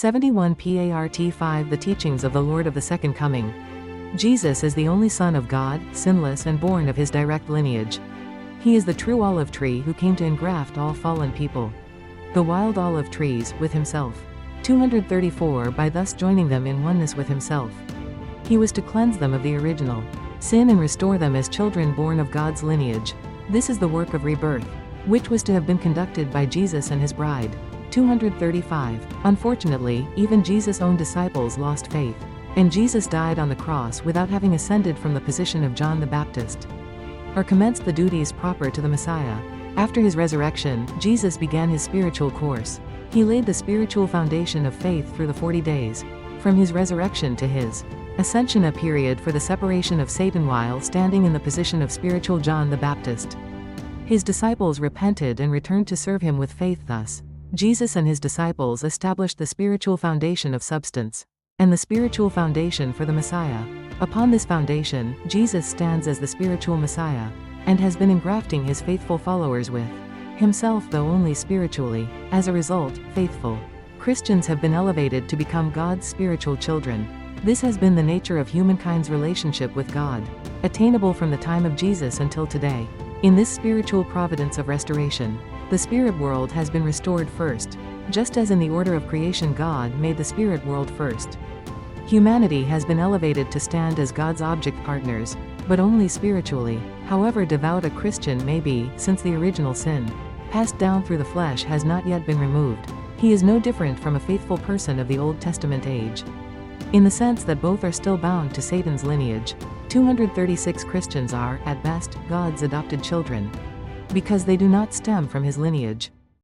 71 PART5 The teachings of the Lord of the Second Coming. Jesus is the only Son of God, sinless and born of his direct lineage. He is the true olive tree who came to engraft all fallen people. The wild olive trees, with himself. 234 By thus joining them in oneness with himself. He was to cleanse them of the original sin and restore them as children born of God's lineage. This is the work of rebirth, which was to have been conducted by Jesus and his bride. 235 Unfortunately, even Jesus' own disciples lost faith, and Jesus died on the cross without having ascended from the position of John the Baptist, or commenced the duties proper to the Messiah. After his resurrection, Jesus began his spiritual course. He laid the spiritual foundation of faith through the 40 days, from his resurrection to his ascension, a period for the separation of Satan while standing in the position of spiritual John the Baptist. His disciples repented and returned to serve him with faith. Thus, Jesus and his disciples established the spiritual foundation of substance, and the spiritual foundation for the Messiah. Upon this foundation, Jesus stands as the spiritual Messiah, and has been engrafting his faithful followers with himself, though only spiritually. As a result, faithful Christians have been elevated to become God's spiritual children. This has been the nature of humankind's relationship with God, attainable from the time of Jesus until today. In this spiritual providence of restoration, the spirit world has been restored first, just as in the order of creation God made the spirit world first. Humanity has been elevated to stand as God's object partners, but only spiritually, however devout a Christian may be, since the original sin, passed down through the flesh, has not yet been removed. He is no different from a faithful person of the Old Testament age, in the sense that both are still bound to Satan's lineage. 236 Christians are, at best, God's adopted children, because they do not stem from his lineage.